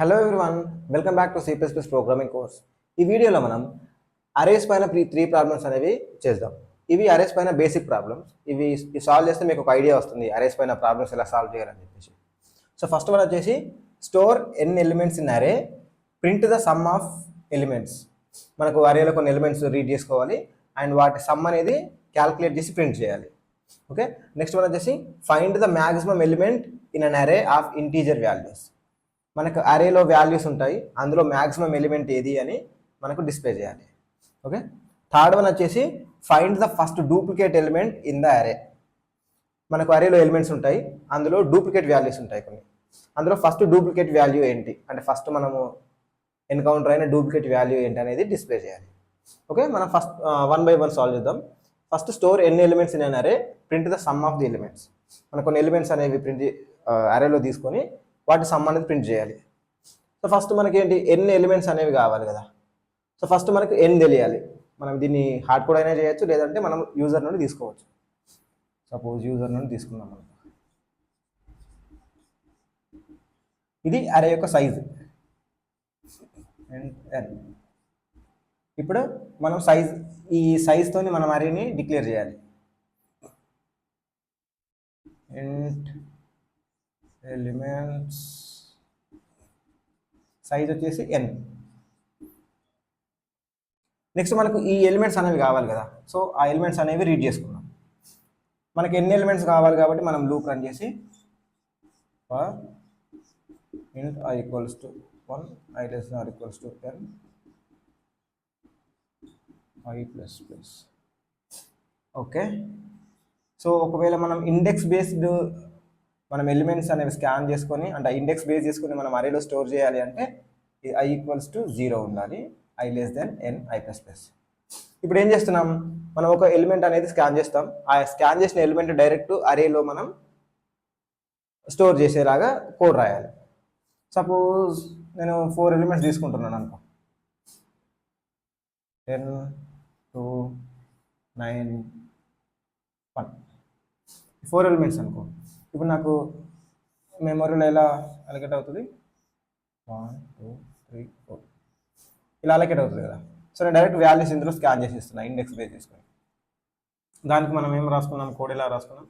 Hello everyone, welcome back to C++ programming course. ఈ వీడియోలో మనం అరేస్ పైన త్రీ ప్రాబ్లమ్స్ అనేవి చేద్దాం. ఇవి అరేస్ పైన బేసిక్ ప్రాబ్లమ్స్. ఇవి సాల్వ్ చేస్తే మీకు ఒక ఐడియా వస్తుంది అరేస్ పైన ప్రాబ్లమ్స్ ఎలా సాల్వ్ చేయాలని చెప్పేసి. సో ఫస్ట్ వన్ వచ్చేసి స్టోర్ ఎన్ ఎలిమెంట్స్ ఇన్ అరే, print the sum of elements. మనకు అరేలో కొన్ని ఎలిమెంట్స్ రీడ్ చేసుకోవాలి అండ్ వాటి సమ్ అనేది క్యాల్కులేట్ చేసి ప్రింట్ చేయాలి. ఓకే, నెక్స్ట్ వన్ వచ్చేసి find the maximum element in an అరే ఆఫ్ ఇంటీజర్ వాల్యూస్. మనకు అరేలో వాల్యూస్ ఉంటాయి, అందులో మ్యాక్సిమం ఎలిమెంట్ ఏది అని మనకు డిస్ప్లే చేయాలి. ఓకే, థర్డ్ వన్ వచ్చేసి find the first duplicate element in the అరే. మనకు అరేలో ఎలిమెంట్స్ ఉంటాయి, అందులో డూప్లికేట్ వాల్యూస్ ఉంటాయి కొన్ని. అందులో ఫస్ట్ డూప్లికేట్ వాల్యూ ఏంటి అంటే ఫస్ట్ మనము ఎన్కౌంటర్ అయిన డూప్లికేట్ వాల్యూ ఏంటి అనేది డిస్ప్లే చేయాలి. ఓకే, మనం first one by one solve చేద్దాం. ఫస్ట్ స్టోర్ ఎన్ని ఎలిమెంట్స్ ఇన్ అన్ అరే, print the sum of the elements. మనకు కొన్ని ఎలిమెంట్స్ అనేవి ప్రింట్ అరేలో తీసుకొని వాటి సమ్ అనేది ప్రింట్ చేయాలి. సో ఫస్ట్ మనకి ఏంటి ఎన్ని ఎలిమెంట్స్ అనేవి కావాలి కదా. సో ఫస్ట్ మనకు ఎన్ తెలియాలి. మనం దీన్ని హార్డ్ కోడ్ అయినా చేయొచ్చు, లేదంటే మనం యూజర్ నుండి తీసుకోవచ్చు. సపోజ్ యూజర్ నుండి తీసుకున్నాం మనం. ఇది అరే యొక్క సైజ్ ఎన్. ఇప్పుడు మనం ఈ సైజ్తోని మనం అరేని డిక్లేర్ చేయాలి. ఇంట్ ఎలిమెంట్స్ సైజ్ వచ్చేసి ఎన్. నెక్స్ట్ మనకు ఈ ఎలిమెంట్స్ అనేవి కావాలి కదా. సో ఆ ఎలిమెంట్స్ అనేవి రీడ్ చేసుకున్నాం. మనకి ఎన్ని ఎలిమెంట్స్ కావాలి కాబట్టి మనం లూప్ రన్ చేసి for int i equals to 1 i less than or equals to n i plus plus. Okay, so ఒకవేళ మనం ఇండెక్స్ బేస్డ్ మనం ఎలిమెంట్స్ అనేవి స్కాన్ చేసుకొని అంటే ఇండెక్స్ బేస్ చేసుకొని మనం అరేలో స్టోర్ చేయాలి అంటే i ఈక్వల్స్ టు 0 ఉండాలి, i less than n i plus plus. ఇప్పుడు ఏం చేస్తున్నాం, మనం ఒక ఎలిమెంట్ అనేది స్కాన్ చేస్తాం. ఆ స్కాన్ చేసిన ఎలిమెంట్ డైరెక్ట్ అరేలో మనం స్టోర్ చేసేలాగా కోడ్ రాయాలి. సపోజ్ నేను 4 ఎలిమెంట్స్ తీసుకుంటున్నాను అనుకో, 10 2 9 1, 4 ఎలిమెంట్స్ అనుకో. ఇప్పుడు నాకు మెమొరీలో ఎలా అలకేట్ అవుతుంది, 1 2 3 4 ఇలా అలకేట్ అవుతుంది కదా. సో నేను డైరెక్ట్ వాల్యూస్ ఇందులో స్కాన్ చేసి ఇస్తున్నా ఇండెక్స్ బేస్ చేసుకొని. దానికి మనం ఏం రాసుకున్నాం, కోడ్ ఎలా రాసుకున్నాం,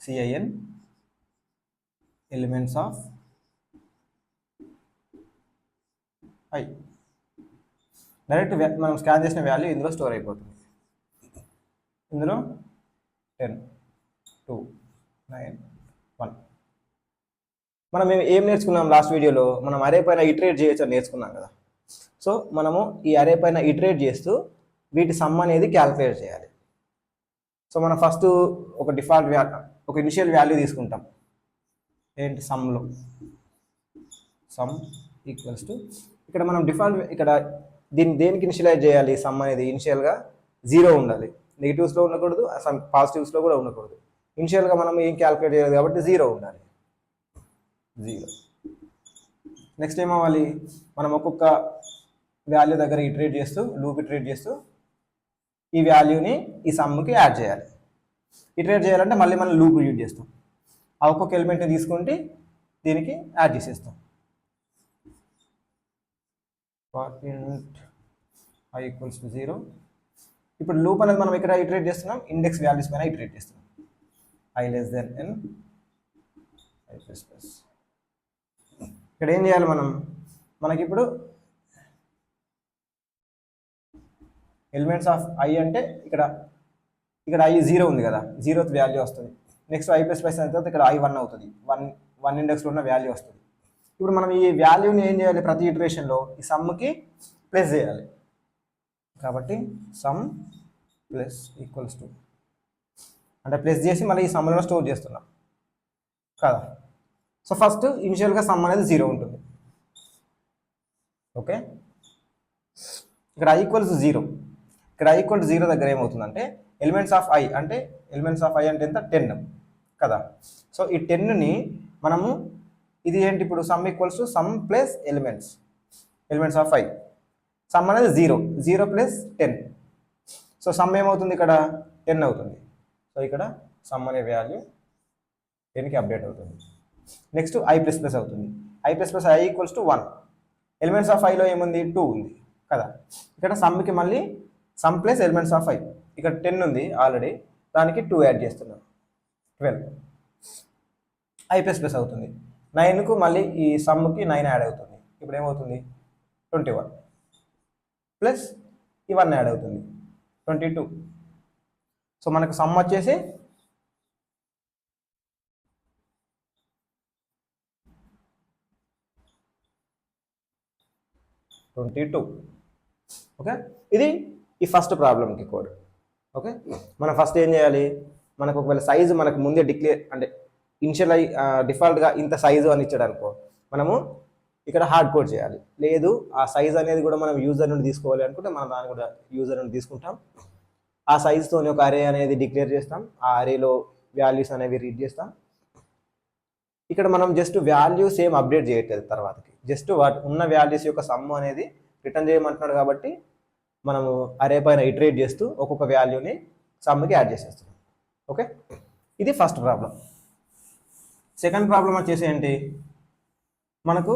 CIN elements of i. Direct మనం స్కాన్ చేసిన వాల్యూ ఇందులో స్టోర్ అయిపోతుంది. ఇందులో 10 2 9 1. మనం ఏం నేర్చుకున్నాం లాస్ట్ వీడియోలో, మనం అరే పైన ఇటరేట్ చేయొచ్చు అని నేర్చుకున్నాం కదా. సో మనము ఈ అరే పైన ఇటరేట్ చేస్తూ వీటి సమ్ అనేది క్యాల్కులేట్ చేయాలి. సో మనం ఫస్ట్ ఒక డిఫాల్ట్ ఒక ఇనిషియల్ వాల్యూ తీసుకుంటాం. ఏంటి సమ్లో సమ్ ఈక్వల్స్ టు, ఇక్కడ మనం డిఫాల్ట్ ఇక్కడ దేనికి ఇనిషియలైజ్ చేయాలి, సమ్ అనేది ఇనిషియల్గా 0 ఉండాలి, నెగిటివ్స్లో ఉండకూడదు, సమ్ పాజిటివ్స్లో కూడా ఉండకూడదు. ఇనిషియల్గా మనం ఏం క్యాల్కులేట్ చేయాలి కాబట్టి 0 ఉండాలి, 0. నెక్స్ట్ ఏమవ్వాలి, మనం ఒక్కొక్క వాల్యూ దగ్గర ఇటరేట్ చేస్తూ లూప్ ఇటరేట్ చేస్తూ ఈ వాల్యూని ఈ సమ్కి యాడ్ చేయాలి. ఇటరేట్ చేయాలంటే మళ్ళీ మనం లూప్ యూజ్ చేస్తాం. ఆ ఒక్కొక్క ఎలిమెంట్ని తీసుకుంటే దీనికి యాడ్ చేసేస్తాం. int i equals to 0. ఇప్పుడు లూప్ అనేది మనం ఇక్కడ ఇటరేట్ చేస్తున్నాం, ఇండెక్స్ వాల్యూస్ పైన ఇటరేట్ చేస్తున్నాం, i less than n i plus plus. ఇక్కడ ఏం చేయాలి మనకి ఇప్పుడు ఎలిమెంట్స్ ఆఫ్ i అంటే ఇక్కడ i 0 ఉంది కదా, 0th వాల్యూ వస్తుంది. నెక్స్ట్ i ప్లస్ ప్లస్ అయిన తర్వాత ఇక్కడ i 1 అవుతుంది, 1 ఇండెక్స్లో ఉన్న వాల్యూ వస్తుంది. ఇప్పుడు మనం ఈ వాల్యూని ఏం చేయాలి, ప్రతి ఇటరేషన్లో ఈ సమ్కి ప్లస్ చేయాలి. కాబట్టి సమ్ ప్లస్ ఈక్వల్స్ టు అంటే ప్లస్ చేసి మళ్ళీ ఈ సమ్లో స్టోర్ చేస్తున్నాం కదా. సో ఫస్ట్ ఇనిషియల్గా సమ్ అనేది 0 ఉంటుంది. ఓకే, ఇక్కడ i ఈక్వల్స్ 0. ఇక్కడ i ఈక్వల్ టు 0 దగ్గర ఏమవుతుందంటే ఎలిమెంట్స్ ఆఫ్ i అంటే ఎంత 10 కదా. సో ఈ 10ని మనము ఇది ఏంటి, ఇప్పుడు some equals to some plus elements of i. Some అనేది 0 ప్లస్ 10. సో సమ్ ఏమవుతుంది, ఇక్కడ 10 అవుతుంది. సో ఇక్కడ సమ్ అనే వాల్యూ 10కి అప్డేట్ అవుతుంది. నెక్స్ట్ i ప్లస్ ప్లస్ అవుతుంది, i plus plus i equals to 1. Elements of ఐలో ఏముంది 2 ఉంది కదా. ఇక్కడ సమ్కి మళ్ళీ sum plus elements of i, ఇక్కడ 10 ఉంది ఆల్రెడీ, దానికి 2 యాడ్ చేస్తున్నాం 12 ఐ ప్లస్ ప్లస్ అవుతుంది. 9కు మళ్ళీ ఈ సమ్కి 9 యాడ్ అవుతుంది, ఇప్పుడు ఏమవుతుంది 21 ప్లస్ ఈ 1 యాడ్ అవుతుంది 22. సో మనకు సమ్ వచ్చేసి 22. ఓకే, ఇది ఈ ఫస్ట్ ప్రాబ్లంకి కోడ్. ఓకే, మనం ఫస్ట్ ఏం చేయాలి, మనకు ఒకవేళ సైజు మనకు ముందే డిక్లేర్ అంటే ఇనిషియల్ డిఫాల్ట్గా ఇంత సైజు అని ఇచ్చాడు అనుకో, మనము ఇక్కడ హార్డ్ కోడ్ చేయాలి. లేదు ఆ సైజ్ అనేది కూడా మనం యూజర్ నుండి తీసుకోవాలి అనుకుంటే మనం దాన్ని కూడా యూజర్ నుండి తీసుకుంటాం. ఆ సైజుతో ఒక అరే అనేది డిక్లేర్ చేస్తాం, ఆ అరేలో వాల్యూస్ అనేవి రీడ్ చేస్తాం. ఇక్కడ మనం జస్ట్ వాల్యూస్ ఏం అప్డేట్ చేయట్లేదు, తర్వాతకి జస్ట్ వాటి ఉన్న వాల్యూస్ యొక్క సమ్ అనేది రిటర్న్ చేయమంటున్నాడు కాబట్టి మనము అరే పైన ఇటరేట్ చేస్తూ ఒక్కొక్క వాల్యూని సమ్కి యాడ్ చేసేస్తున్నాం. ఓకే, ఇది ఫస్ట్ ప్రాబ్లం. సెకండ్ ప్రాబ్లం వచ్చేసి ఏంటి, మనకు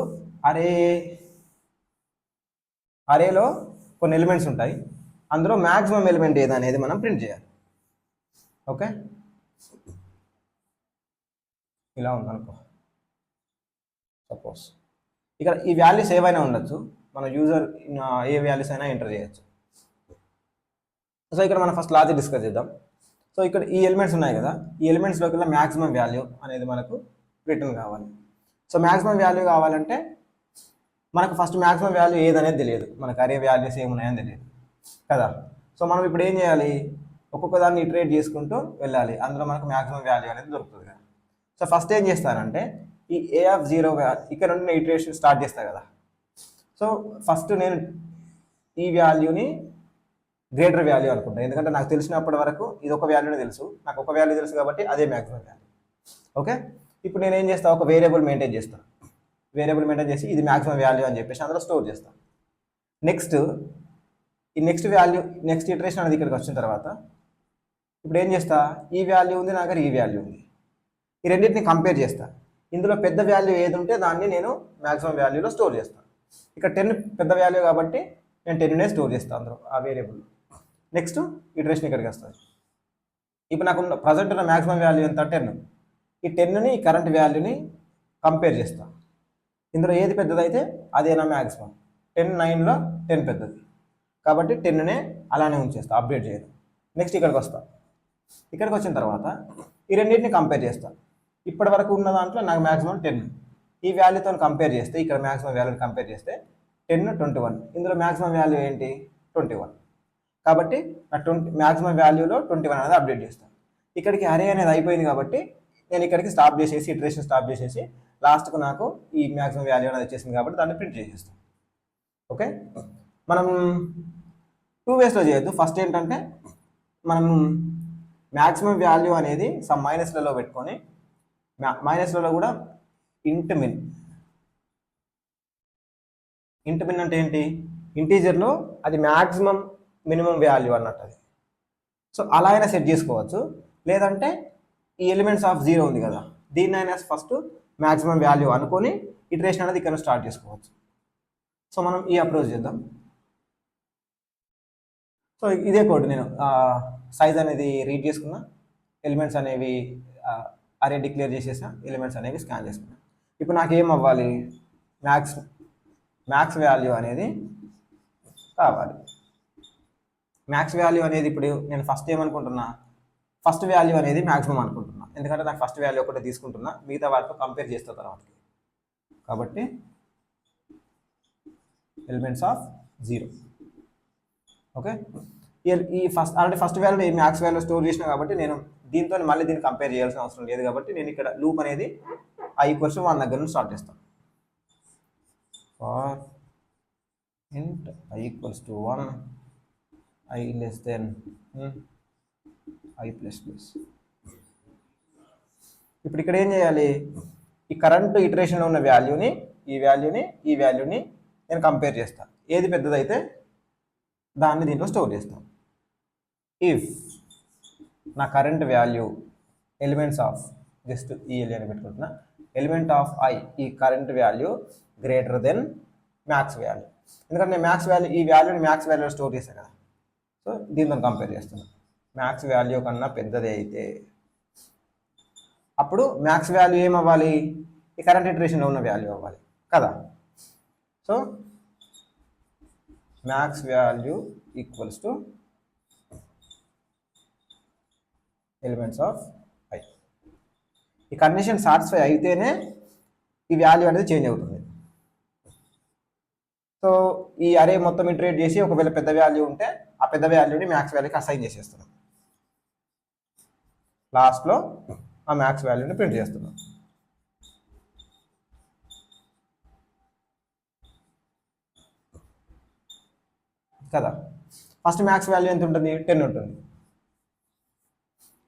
అరేలో కొన్ని ఎలిమెంట్స్ ఉంటాయి, అందులో మ్యాక్సిమం ఎలిమెంట్ ఏదనేది మనం ప్రింట్ చేయాలి. ఓకే, ఇలా ఉందనుకో సపోజ్, ఇక్కడ ఈ వాల్యూస్ ఏవైనా ఉండొచ్చు, మన యూజర్ ఏ వాల్యూస్ అయినా ఎంటర్ చేయొచ్చు. సో ఇక్కడ మనం ఫస్ట్ లాజిక్ డిస్కస్ చేద్దాం. సో ఇక్కడ ఈ ఎలిమెంట్స్ ఉన్నాయి కదా, ఈ ఎలిమెంట్స్లోకి మ్యాక్సిమం వాల్యూ అనేది మనకు రిటర్న్ కావాలి. సో మ్యాక్సిమం వాల్యూ కావాలంటే మనకు ఫస్ట్ మ్యాక్సిమం వాల్యూ ఏదనేది తెలియదు, మనకు అరే వాల్యూస్ ఏమున్నాయని తెలియదు కదా. సో మనం ఇప్పుడు ఏం చేయాలి, ఒక్కొక్క దాన్ని ఇటరేట్ చేసుకుంటూ వెళ్ళాలి, అందులో మనకు మ్యాక్సిమం వాల్యూ అనేది దొరుకుతుంది కదా. సో ఫస్ట్ ఏం చేస్తానంటే ఈ ఏ ఆఫ్ 0 ఇక్కడ నుండి నేను ఇటరేషన్ స్టార్ట్ చేస్తాను కదా. సో ఫస్ట్ నేను ఈ వాల్యూని గ్రేటర్ వాల్యూ అనుకుంటాను, ఎందుకంటే నాకు తెలిసినప్పటి వరకు ఇది ఒక వాల్యూనే తెలుసు, నాకు ఒక వాల్యూ తెలుసు కాబట్టి అదే మ్యాక్సిమం వాల్యూ. ఓకే, ఇప్పుడు నేను ఏం చేస్తాను, ఒక వేరియబుల్ మెయింటైన్ చేస్తాను, వేరియబుల్ మెయింటైన్ చేసి ఇది మ్యాక్సిమం వాల్యూ అని చెప్పేసి అందులో స్టోర్ చేస్తాను. నెక్స్ట్ ఈ నెక్స్ట్ వాల్యూ నెక్స్ట్ ఇటరేషన్ అనేది ఇక్కడికి వచ్చిన తర్వాత ఇప్పుడు ఏం చేస్తా, ఈ వాల్యూ ఉంది నా దగ్గర, ఈ వాల్యూ ఉంది, ఈ రెండింటిని కంపేర్ చేస్తా. ఇందులో పెద్ద వాల్యూ ఏది ఉంటే దాన్ని నేను మ్యాక్సిమం వాల్యూలో స్టోర్ చేస్తాను. ఇక్కడ 10 పెద్ద వాల్యూ కాబట్టి నేను 10నే స్టోర్ చేస్తాను అందులో ఆ వేరియబుల్. నెక్స్ట్ ఇటరేషన్ ఇక్కడికి వస్తుంది. ఇప్పుడు నాకు ప్రజెంట్ ఉన్న మ్యాక్సిమం వాల్యూ ఎంత 10, ఈ 10ని ఈ కరెంట్ వాల్యూని కంపేర్ చేస్తాను. ఇందులో ఏది పెద్దదైతే అదే నా మ్యాక్సిమం. 10 9లో 10 పెద్దది కాబట్టి 10నే అలానే ఉంచేస్తా, అప్డేట్ చేయను. నెక్స్ట్ ఇక్కడికి వస్తా, ఇక్కడికి వచ్చిన తర్వాత ఈ రెండింటిని కంపేర్ చేస్తా. ఇప్పటి వరకు ఉన్న దాంట్లో నాకు మ్యాక్సిమం 10, ఈ వాల్యూతో కంపేర్ చేస్తే ఇక్కడ మ్యాక్సిమం వాల్యూని కంపేర్ చేస్తే 10 21, ఇందులో మ్యాక్సిమం వాల్యూ ఏంటి 21 కాబట్టి నా మ్యాక్సిమం వాల్యూలో 21 అనేది అప్డేట్ చేస్తాను. ఇక్కడికి అరే అనేది అయిపోయింది కాబట్టి నేను ఇక్కడికి స్టాప్ చేసేసి ఇటరేషన్ స్టాప్ చేసేసి లాస్ట్కు నాకు ఈ మ్యాక్సిమం వాల్యూ అనేది వచ్చేసింది కాబట్టి దాన్ని ప్రింట్ చేసేస్తాం. ఓకే, మనం 2 వేస్లో చేయొద్దు. ఫస్ట్ ఏంటంటే మనం మ్యాక్సిమం వాల్యూ అనేది సమ్ మైనస్లలో పెట్టుకొని మైనస్లలో కూడా ఇంట్ మిన్ అంటే ఏంటి, ఇంటీజర్లో అది మ్యాక్సిమం మినిమం వాల్యూ అన్నట్టు అది. సో అలా అయినా సెట్ చేసుకోవచ్చు, లేదంటే ఈ ఎలిమెంట్స్ ఆఫ్ 0 ఉంది కదా, దీన్ని అయినా ఫస్ట్ మ్యాక్సిమం వాల్యూ అనుకొని ఇటరేషన్ అనేది ఇక్కడ స్టార్ట్ చేసుకోవచ్చు. సో మనం ఈ అప్రోచ్ చేద్దాం. సో ఇదే కోడ్, నేను సైజ్ అనేది రీడ్ చేసుకున్నా, ఎలిమెంట్స్ అనేవి అరే డిక్లేర్ చేసేసా, ఎలిమెంట్స్ అనేవి స్కాన్ చేసుకున్నా. ఇప్పుడు నాకు ఏం అవ్వాలి, మ్యాక్స్ వాల్యూ అనేది కావాలి. మ్యాక్స్ వాల్యూ అనేది ఇప్పుడు నేను ఫస్ట్ ఏమనుకుంటున్నా, ఫస్ట్ వాల్యూ అనేది మ్యాక్సిమం అనుకుంటున్నా, ఎందుకంటే నాకు ఫస్ట్ వాల్యూ ఒకటే తీసుకుంటున్నా, మిగతా వాటితో కంపేర్ చేస్తా తర్వాత. కాబట్టి ఎలిమెంట్స్ ఆఫ్ 0. ఓకే, ఈ ఫస్ట్ వాల్యూ ఈ మ్యాక్స్ వాల్యూ స్టోర్ చేసిన కాబట్టి నేను దీంతో మళ్ళీ దీన్ని కంపేర్ చేయాల్సిన అవసరం లేదు కాబట్టి నేను ఇక్కడ లూప్ అనేది i = 1 దగ్గర నుంచి స్టార్ట్ చేస్తాను. For int i = 1 i less than i plus plus. ఇప్పుడు ఇక్కడ ఏం చేయాలి, ఈ కరెంట్ ఇటరేషన్లో ఉన్న వాల్యూని ఈ వాల్యూని నేను కంపేర్ చేస్తాను, ఏది పెద్దదైతే దాన్ని దీంట్లో స్టోర్ చేస్తాను. ఇఫ్ నా current value elements of just ఈ అని పెట్టుకుంటున్నా, ఎలిమెంట్ ఆఫ్ i ఈ current value greater than max value. ఎందుకంటే నేను మ్యాక్స్ వాల్యూ ఈ వాల్యూని మ్యాక్స్ వాల్యూలో స్టోర్ చేశాను కదా, సో దీంతో కంపేర్ చేస్తున్నాను. మ్యాక్స్ వాల్యూ కన్నా పెద్దది అయితే అప్పుడు మ్యాక్స్ వాల్యూ ఏమవ్వాలి, ఈ కరెంట్ ఇటరేషన్లో ఉన్న వాల్యూ అవ్వాలి కదా. So max value equals to elements of I. ఈ కండిషన్ సాటిస్ఫై అయితేనే ఈ వాల్యూ అనేది చేంజ్ అవుతుంది. సో ఈ అరే మొత్తం ఇంటరేట్ చేసి ఒకవేళ పెద్ద వాల్యూ ఉంటే ఆ పెద్ద వాల్యూని మ్యాక్స్ వాల్యూకి అసైన్ చేసేస్తున్నాం. లాస్ట్లో ఆ మ్యాక్స్ వాల్యూని ప్రింట్ చేస్తున్నాం కదా. ఫస్ట్ మ్యాక్స్ వాల్యూ ఎంత ఉంటుంది, 10 ఉంటుంది.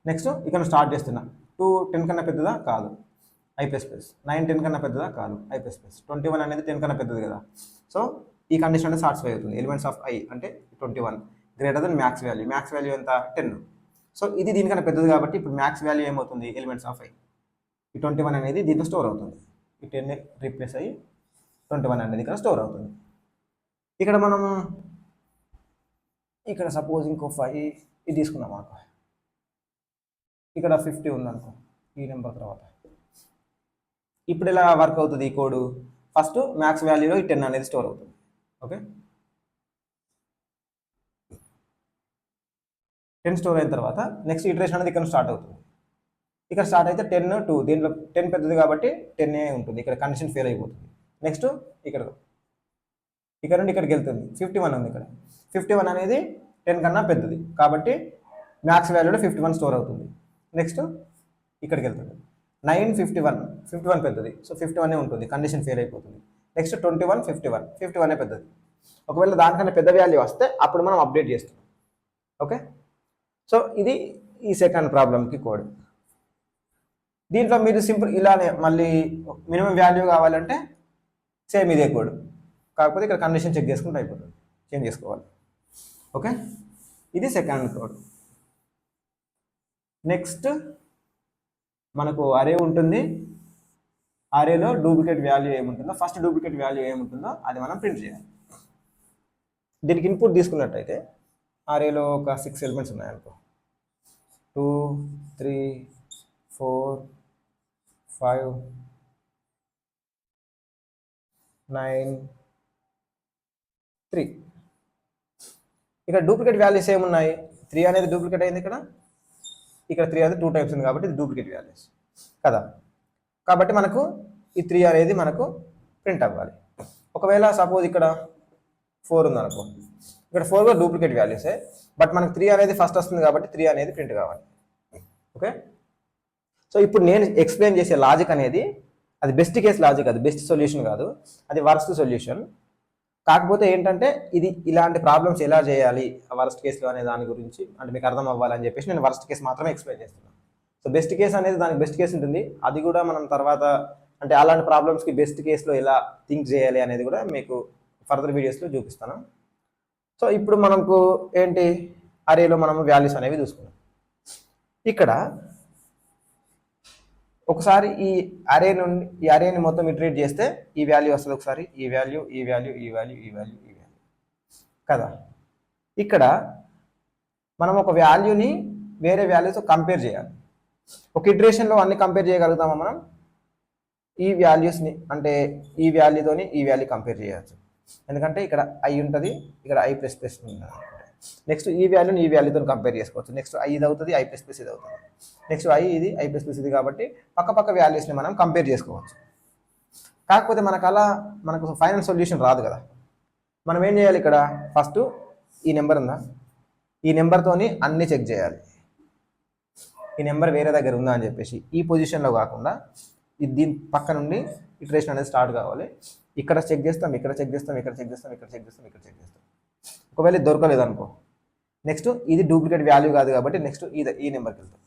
నెక్స్ట్ ఇక్కడ స్టార్ట్ చేస్తున్నా. 2 10 కన్నా పెద్దదా కాదు, ఐ ప్లస్ ప్లస్. 9 10 కన్నా పెద్దదా కాదు, ఐ ప్లస్ ప్లస్. 21 అనేది 10 కన్నా పెద్దది కదా. సో ఈ కండిషన్ అనేది సాటిస్ఫై అవుతుంది. ఎలిమెంట్స్ ఆఫ్ ఐ అంటే 21 greater than max value. Max value ఎంత, 10. సో ఇది దీనికన్నా పెద్దది కాబట్టి ఇప్పుడు మ్యాక్స్ వాల్యూ ఏమవుతుంది, ఎలిమెంట్స్ ఆఫ్ ఐ. ఈ 21 అనేది దీంట్లో స్టోర్ అవుతుంది. ఈ 10 రీప్లేస్ అయ్యి 21 అనేది ఇక్కడ స్టోర్ అవుతుంది. ఇక్కడ మనం ఇక్కడ సపోజ్ ఇంకో 5 ఇది తీసుకున్నాం అనుకో, ఇక్కడ 50 ఉందనుకో ఈ నెంబర్ తర్వాత. ఇప్పుడు ఎలా వర్క్ అవుతుంది ఈ కోడ్, ఫస్ట్ మ్యాక్స్ వాల్యూలో ఈ 10 అనేది స్టోర్ అవుతుంది. ఓకే, 10 స్టోర్ అయిన తర్వాత నెక్స్ట్ ఇటరేషన్ అనేది ఇక్కడ స్టార్ట్ అవుతుంది. ఇక్కడ స్టార్ట్ అయితే 10 2, దీంట్లో 10 పెద్దది కాబట్టి 10 ఉంటుంది. ఇక్కడ కండిషన్ ఫెయిల్ అయిపోతుంది. నెక్స్ట్ ఇక్కడ నుండి ఇక్కడికి వెళ్తుంది. 51 ఉంది ఇక్కడ. 51 అనేది 10 కన్నా పెద్దది కాబట్టి మ్యాక్స్ వాల్యూలో 51 స్టోర్ అవుతుంది. నెక్స్ట్ ఇక్కడికి వెళ్తుంది. 9 51 పెద్దది, సో 51 ఉంటుంది. కండిషన్ ఫెయిల్ అయిపోతుంది. నెక్స్ట్ 21 51 పెద్దది. ఒకవేళ దానికన్నా పెద్ద వాల్యూ వస్తే అప్పుడు మనం అప్డేట్ చేస్తాం. ఓకే, సో ఇది ఈ సెకండ్ ప్రాబ్లంకి కోడ్. దీంట్లో మీరు సింపుల్ ఇలానే మళ్ళీ మినిమం వాల్యూ కావాలంటే సేమ్ ఇదే కోడ్, కాకపోతే ఇక్కడ కండిషన్ చెక్ చేసుకుంటే అయిపోతుంది, చేంజ్ చేసుకోవాలి. ఓకే, ఇది సెకండ్ కోడ్. నెక్స్ట్ మనకు అరే ఉంటుంది. అరేలో డూప్లికేట్ వాల్యూ ఏముంటుందో, ఫస్ట్ డూప్లికేట్ వాల్యూ ఏముంటుందో అది మనం ప్రింట్ చేయాలి. దీనికి ఇన్పుట్ తీసుకున్నట్టయితే అరేలో ఒక 6 ఎలిమెంట్స్ ఉన్నాయనుకో, 2 3 4 5 9 3. ఇక్కడ డూప్లికేట్ వాల్యూస్ ఏమున్నాయి, 3 అనేది డూప్లికేట్ అయింది ఇక్కడ 3 అనేది 2 టైమ్స్ ఉంది కాబట్టి ఇది డూప్లికేట్ వాల్యూస్ కదా. కాబట్టి మనకు ఈ 3 అనేది మనకు ప్రింట్ అవ్వాలి. ఒకవేళ సపోజ్ ఇక్కడ 4 ఉందనుకో, ఇక్కడ 4 కూడా డూప్లికేట్ వాల్యూసే, బట్ మనకు 3 అనేది ఫస్ట్ వస్తుంది కాబట్టి 3 అనేది ప్రింట్ కావాలి. ఓకే, సో ఇప్పుడు నేను ఎక్స్ప్లెయిన్ చేసే లాజిక్ అనేది అది బెస్ట్ కేస్ లాజిక్, అది బెస్ట్ సొల్యూషన్ కాదు, అది వర్స్ట్ సొల్యూషన్. కాకపోతే ఏంటంటే ఇది ఇలాంటి ప్రాబ్లమ్స్ ఎలా చేయాలి వర్స్ట్ కేసులో అనే దాని గురించి అంటే మీకు అర్థం అవ్వాలని చెప్పేసి నేను వర్స్ట్ కేసు మాత్రమే ఎక్స్ప్లెయిన్ చేస్తున్నాను. సో బెస్ట్ కేసు అనేది దానికి బెస్ట్ కేసు ఉంటుంది, అది కూడా మనం తర్వాత అంటే అలాంటి ప్రాబ్లమ్స్కి బెస్ట్ కేసులో ఎలా థింక్ చేయాలి అనేది కూడా మీకు ఫర్దర్ వీడియోస్లో చూపిస్తాను. సో ఇప్పుడు మనకు ఏంటి, అరేలో మనము వాల్యూస్ అనేవి చూసుకున్నాం. ఇక్కడ ఒకసారి ఈ అరేని మొత్తం ఇటరేట్ చేస్తే ఈ వాల్యూ వస్తుంది. ఒకసారి ఈ వాల్యూ కదా. ఇక్కడ మనం ఒక వాల్యూని వేరే వాల్యూతో కంపేర్ చేయాలి. ఒక ఇటరేషన్లో అన్ని కంపేర్ చేయగలుగుతామా మనం? ఈ వాల్యూస్ని అంటే ఈ వాల్యూతోని ఈ వాల్యూ కంపేర్ చేయవచ్చు. ఎందుకంటే ఇక్కడ ఐ ఉంటుంది, ఇక్కడ ఐ ప్లస్ ప్లస్ ఉంటుంది. నెక్స్ట్ ఈ వాల్యూని ఈ వాల్యూతో కంపేర్ చేసుకోవచ్చు. నెక్స్ట్ ఐ ఇది అవుతుంది, ఐ ప్లస్ ప్లస్ ఇది అవుతుంది. నెక్స్ట్ ఐ ఇది, ఐ ప్లస్ ప్లస్ ఇది కాబట్టి పక్క వాల్యూస్ని మనం కంపేర్ చేసుకోవచ్చు. కాకపోతే మనకు ఫైనల్ సొల్యూషన్ రాదు కదా. మనం ఏం చేయాలి, ఇక్కడ ఫస్ట్ ఈ నెంబర్ ఉందా, ఈ నెంబర్తోని అన్నీ చెక్ చేయాలి. ఈ నెంబర్ వేరే దగ్గర ఉందా అని చెప్పేసి ఈ పొజిషన్లో కాకుండా దీని పక్క నుండి ఇటరేషన్ అనేది స్టార్ట్ కావాలి. ఇక్కడ చెక్ చేస్తాం, ఇక్కడ చెక్ చేస్తాం, ఇక్కడ చెక్ చేస్తాం, ఇక్కడ చెక్ చేస్తాం, ఇక్కడ చెక్ చేస్తాం. ఒకవేళ దొరకలేదు అనుకో, నెక్స్ట్ ఇది డూప్లికేట్ వాల్యూ కాదు కాబట్టి నెక్స్ట్ ఈ నెంబర్కి వెళ్తాం.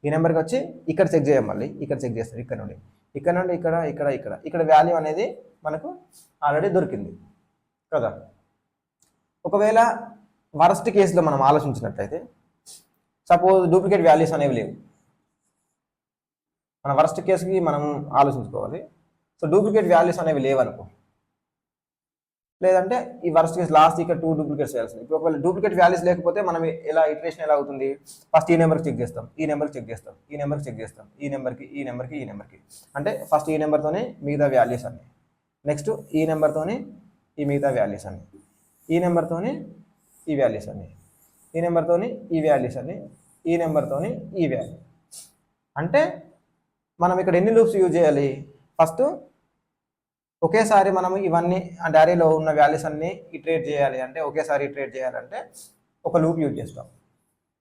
ఈ నెంబర్కి వచ్చి ఇక్కడ చెక్ చేయం, మళ్ళీ ఇక్కడ చెక్ చేస్తాం. ఇక్కడ నుండి ఇక్కడ వాల్యూ అనేది మనకు ఆల్రెడీ దొరికింది కదా. ఒకవేళ వరస్ట్ కేసులో మనం ఆలోచించినట్లయితే సపోజ్ డూప్లికేట్ వాల్యూస్ అనేవి లేవు. మన వరస్ట్ కేసుకి మనం ఆలోచించుకోవాలి. సో డూప్లికేట్ వాల్యూస్ అనేవి లేవనుకో, లేదంటే ఈ వర్స్ట్ కేసు లాస్ట్ ఇక్కడ 2 డూప్లికేట్స్ చేయాల్సింది. ఇప్పుడు ఒకవేళ డూప్లికేట్ వాల్యూస్ లేకపోతే మనం ఎలా ఇటరేషన్ ఎలా అవుతుంది, ఫస్ట్ ఈ నెంబర్కి చెక్ చేస్తాం, ఈ నెంబర్కి చెక్ చేస్తాం, ఈ నెంబర్కి చెక్ చేస్తాం, ఈ నెంబర్కి ఈ నెంబర్కి ఈ నెంబర్కి, అంటే ఫస్ట్ ఈ నెంబర్తోనే మిగతా వాల్యూస్ అన్ని, నెక్స్ట్ ఈ నెంబర్తోనే ఈ మిగతా వాల్యూస్ అన్ని, ఈ నెంబర్తోనే ఈ వాల్యూస్ అన్ని, ఈ నెంబర్తోని ఈ వాల్యూస్ అన్ని, ఈ నెంబర్తోని ఈ వాల్యూ. అంటే మనం ఇక్కడ ఎన్ని లూప్స్ యూజ్ చేయాలి, ఫస్ట్ ఒకేసారి మనం ఇవన్నీ అంటే అరేలో ఉన్న వాల్యూస్ అన్ని ఇటరేట్ చేయాలి అంటే ఒకేసారి ఇటరేట్ చేయాలంటే ఒక లూప్ యూజ్ చేస్తాం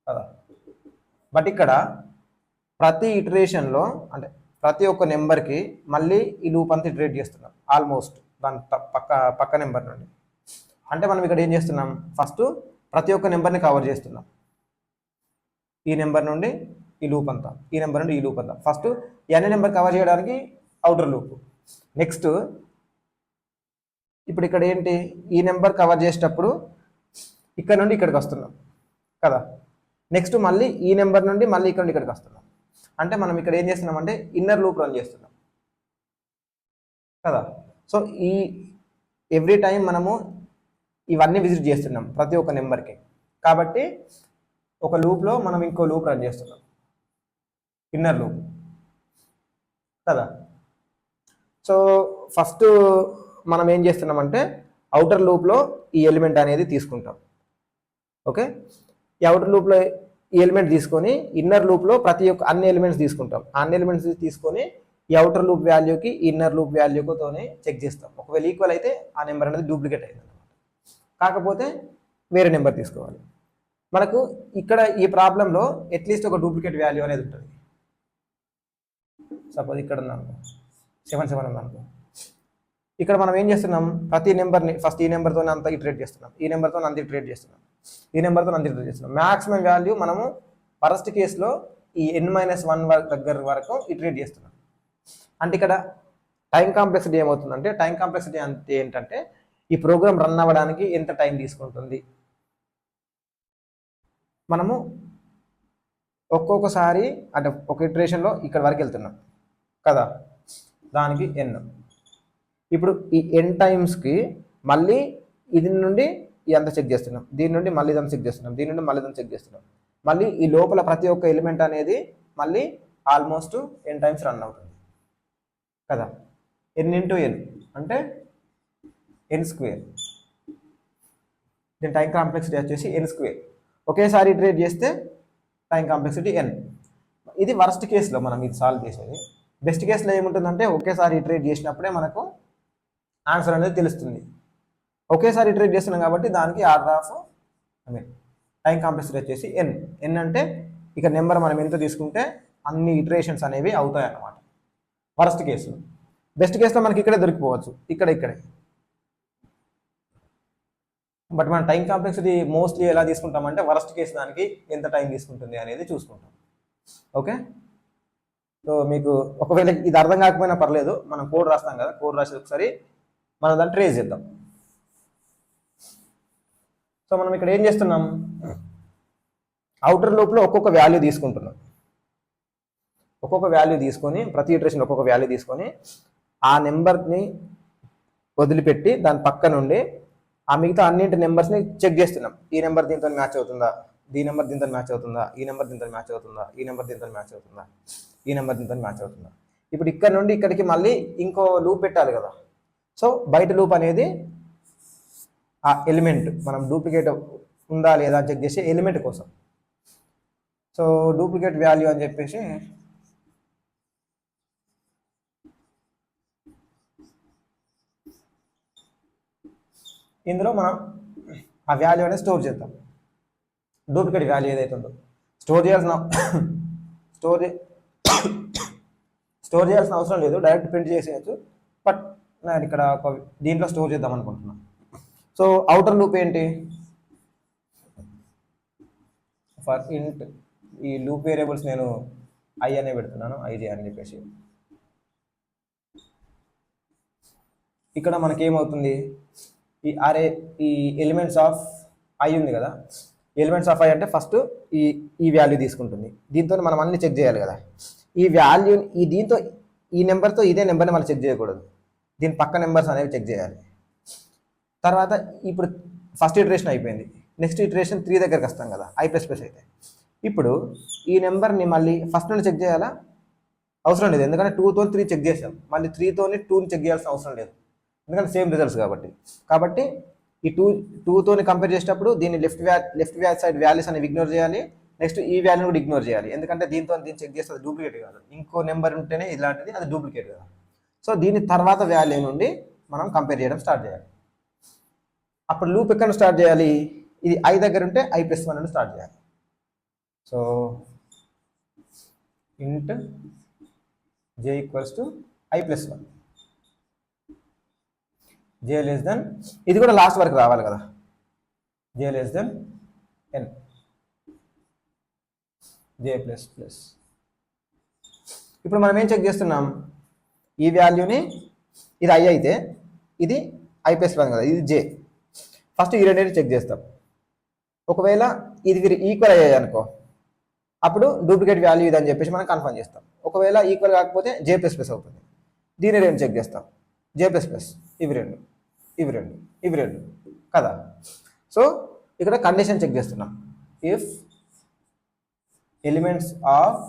కదా. బట్ ఇక్కడ ప్రతి ఇటరేషన్లో అంటే ప్రతి ఒక్క నెంబర్కి మళ్ళీ ఈ లూప్ అంతా ఇటరేట్ చేస్తున్నాం ఆల్మోస్ట్ దాని పక్క నెంబర్ నుండి. అంటే మనం ఇక్కడ ఏం చేస్తున్నాం, ఫస్ట్ ప్రతి ఒక్క నెంబర్ని కవర్ చేస్తున్నాం, ఈ నెంబర్ నుండి ఈ లూప్ అంతా, ఈ నెంబర్ నుండి ఈ లూప్ అంతా. ఫస్ట్ ఎన్ని నెంబర్ కవర్ చేయడానికి అవుటర్ లూప్. నెక్స్ట్ ఇప్పుడు ఇక్కడ ఏంటి, ఈ నెంబర్ కవర్ చేసేటప్పుడు ఇక్కడ నుండి ఇక్కడికి వస్తున్నాం కదా. నెక్స్ట్ మళ్ళీ ఈ నెంబర్ నుండి మళ్ళీ ఇక్కడ నుండి ఇక్కడికి వస్తున్నాం. అంటే మనం ఇక్కడ ఏం చేస్తున్నాం అంటే ఇన్నర్ లూప్ రన్ చేస్తున్నాం కదా. సో ఈ ఎవ్రీ టైం మనము ఇవన్నీ విజిట్ చేస్తున్నాం ప్రతి ఒక్క నెంబర్కి. కాబట్టి ఒక లూప్లో మనం ఇంకో లూప్ రన్ చేస్తున్నాం, ఇన్నర్ లూప్ కదా. సో ఫస్ట్ మనం ఏం చేస్తున్నామంటే అవుటర్ లూప్లో ఈ ఎలిమెంట్ అనేది తీసుకుంటాం. ఓకే, ఈ అవుటర్ లూప్లో ఈ ఎలిమెంట్ తీసుకొని ఇన్నర్ లూప్లో ప్రతి ఒక్క అన్ని ఎలిమెంట్స్ తీసుకుంటాం. అన్ని ఎలిమెంట్స్ తీసుకొని ఈ అవుటర్ లూప్ వాల్యూకి ఇన్నర్ లూప్ వాల్యూతోనే చెక్ చేస్తాం. ఒకవేళ ఈక్వల్ అయితే ఆ నెంబర్ అనేది డూప్లికేట్ అయింది అనమాట. కాకపోతే వేరే నెంబర్ తీసుకోవాలి. మనకు ఇక్కడ ఈ ప్రాబ్లంలో అట్లీస్ట్ ఒక డూప్లికేట్ వాల్యూ అనేది ఉంటుంది. సపోజ్ ఇక్కడ ఉన్నాను 77 ఉందనుకో. ఇక్కడ మనం ఏం చేస్తున్నాం, ప్రతి నెంబర్ని ఫస్ట్ ఈ నెంబర్తో అంతా ఇటరేట్ చేస్తున్నాం, ఈ నెంబర్తో అంత ఇటరేట్ చేస్తున్నాం, ఈ నెంబర్తో అంత ఇటరేట్ చేస్తున్నాం. మ్యాక్సిమం వాల్యూ మనము ఫస్ట్ కేసులో ఈ n-1 దగ్గర వరకు ఇటరేట్ చేస్తున్నాం. అంటే ఇక్కడ టైం కాంప్లెక్సిటీ ఏమవుతుందంటే, టైం కాంప్లెక్సిటీ అంటే ఏంటంటే ఈ ప్రోగ్రామ్ రన్ అవ్వడానికి ఎంత టైం తీసుకుంటుంది. మనము ఒక్కొక్కసారి అంటే ఒక ఇటరేషన్లో ఇక్కడ వరకు వెళ్తున్నాం కదా, దానికి n. ఇప్పుడు ఈ n టైమ్స్కి మళ్ళీ ఇది నుండి ఇదంతా చెక్ చేస్తున్నాం, దీని నుండి మళ్ళీ ఇదంతా చెక్ చేస్తున్నాం, దీని నుండి మళ్ళీ ఇదంతా చెక్ చేస్తున్నాం. మళ్ళీ ఈ లోపల ప్రతి ఒక్క ఎలిమెంట్ అనేది మళ్ళీ ఆల్మోస్ట్ n టైమ్స్ రన్ అవుతుంది కదా. n × n అంటే n². దీని టైం కాంప్లెక్సిటీ వచ్చేసి n². ఒకేసారి ఇటరేట్ చేస్తే టైం కాంప్లెక్సిటీ n. ఇది వర్స్ట్ కేసులో మనం ఇది సాల్వ్ చేసేది. బెస్ట్ కేసులో ఏముంటుందంటే ఒకేసారి ఇటరేట్ చేసినప్పుడే మనకు ఆన్సర్ అనేది తెలుస్తుంది. ఒకేసారి ఇటరేట్ చేస్తున్నాం కాబట్టి దానికి ఆర్డర్ ఆఫ్ టైం కాంప్లెక్సిటీ వచ్చేసి n. n అంటే ఇక నెంబర్ మనం ఎంత తీసుకుంటే అన్ని ఇటరేషన్స్ అనేవి అవుతాయి అన్నమాట వర్స్ట్ కేసులో. బెస్ట్ కేసులో మనకి ఇక్కడే దొరికిపోవచ్చు, ఇక్కడే. బట్ మనం టైం కాంప్లెక్సిటీ మోస్ట్లీ ఎలా తీసుకుంటామంటే వర్స్ట్ కేసు దానికి ఎంత టైం తీసుకుంటుంది అనేది చూసుకుంటాం. ఓకే, సో మీకు ఒకవేళ ఇది అర్థం కాకపోయినా పర్లేదు, మనం కోడ్ రాస్తాం కదా, కోడ్ రాసి ఒకసారి మనం దాన్ని ట్రేస్ చేద్దాం. సో మనం ఇక్కడ ఏం చేస్తున్నాం, అవుటర్ లూప్లో ఒక్కొక్క వాల్యూ తీసుకుంటున్నాం. ఒక్కొక్క వాల్యూ తీసుకొని ప్రతి ఇటరేషన్ ఒక్కొక్క వాల్యూ తీసుకొని ఆ నెంబర్ని వదిలిపెట్టి దాని పక్క నుండి ఆ మిగతా అన్నింటి నెంబర్స్ని చెక్ చేస్తున్నాం. ఈ నెంబర్ దీంతో మ్యాచ్ అవుతుందా, ఈ నెంబర్ దీంతో మ్యాచ్ అవుతుందా, ఈ నెంబర్ దీంతో మ్యాచ్ అవుతుందా, ఈ నెంబర్ దీంతో మ్యాచ్ అవుతుందా, ఈ నెంబర్ దీంతో మ్యాచ్ అవుతుందా. ఇప్పుడు ఇక్కడ నుండి ఇక్కడికి మళ్ళీ ఇంకో లూప్ పెట్టాలి కదా. సో బయట లూప్ అనేది ఆ ఎలిమెంట్ మనం డూప్లికేట్ ఉందా లేదా చెక్ చేసే ఎలిమెంట్ కోసం. సో డూప్లికేట్ వాల్యూ అని చెప్పేసి ఇందులో మనం ఆ వాల్యూ అనేది స్టోర్ చేద్దాం. డూప్లికేట్ వాల్యూ ఏదైతే ఉందో స్టోర్ చేయాల్సిన అవసరం లేదు, డైరెక్ట్ ప్రింట్ చేసేయచ్చు. బట్ నేను ఇక్కడ ఒక దీంట్లో స్టోర్ చేద్దాం అనుకుంటున్నాను. సో అవుటర్ లూప్ ఏంటి, ఫర్ ఇంట్ ఈ లూప్ వేరియబుల్స్ నేను ఐ అనే పెడుతున్నాను, ఐజే అని చెప్పేసి. ఇక్కడ మనకేమవుతుంది, ఈ అరే ఈ ఎలిమెంట్స్ ఆఫ్ ఐ ఉంది కదా, ఎలిమెంట్స్ ఆఫ్ ఐ అంటే ఫస్ట్ ఈ వాల్యూ తీసుకుంటుంది. దీంతో మనం అన్ని చెక్ చేయాలి కదా. ఈ వాల్యూ దీంతో ఈ నెంబర్తో ఇదే నెంబర్ని మనం చెక్ చేయకూడదు, దీని పక్క నెంబర్స్ అనేవి చెక్ చేయాలి. తర్వాత ఇప్పుడు ఫస్ట్ ఇటరేషన్ అయిపోయింది, నెక్స్ట్ ఇటరేషన్ 3 దగ్గరికి వస్తాం కదా ఐ ప్లస్ ప్లస్ అయితే. ఇప్పుడు ఈ నెంబర్ని మళ్ళీ ఫస్ట్ నుండి చెక్ చేయాలా? అవసరం లేదు, ఎందుకంటే 2తో 3 చెక్ చేసాం, మళ్ళీ 3తోని 2ని చెక్ చేయాల్సిన అవసరం లేదు, ఎందుకంటే సేమ్ రిజల్ట్స్ కాబట్టి ఈ 2తోని కంపేర్ చేసేటప్పుడు దీన్ని లెఫ్ట్ సైడ్ వాల్యూస్ అనేవి ఇగ్నోర్ చేయాలి, నెక్స్ట్ ఈ వాల్యూని కూడా ఇగ్నోర్ చేయాలి, ఎందుకంటే దీన్ని చెక్ చేస్తే అది డూప్లికేట్ కాదు, ఇంకో నెంబర్ ఉంటేనే ఇలాంటిది అది డూప్లికేట్ కదా. సో దీని తర్వాత వాల్యూ నుండి మనం కంపేర్ చేయడం స్టార్ట్ చేయాలి. అప్పుడు లూప్ ఎక్కడ స్టార్ట్ చేయాలి? ఇది ఐ దగ్గర ఉంటే ఐ ప్లస్ 1 నుండి స్టార్ట్ చేయాలి. సో ఇంట్ j equals to I plus 1, j less than, ఇది కూడా లాస్ట్ వరకు రావాలి కదా, j less than n, j plus plus. ఇప్పుడు మనం ఏం చెక్ చేస్తున్నాం? ఈ వాల్యూని, ఇది ఐ అయితే ఇది ఐ ప్లస్ 1 కదా, ఇది j. ఫస్ట్ ఈ రెండింటిని చెక్ చేస్తాం. ఒకవేళ ఇది ఈక్వల్ అయ్యాయి అనుకో, అప్పుడు డూప్లికేట్ వాల్యూ ఇది అని చెప్పేసి మనం కన్ఫర్మ్ చేస్తాం. ఒకవేళ ఈక్వల్ కాకపోతే జే ప్లస్ ప్లస్ అవుతుంది. దీని రెండు చెక్ చేస్తాం, జే ప్లస్ ప్లస్, ఇవి రెండు కదా. సో ఇక్కడ కండిషన్ చెక్ చేస్తున్నాం, if elements of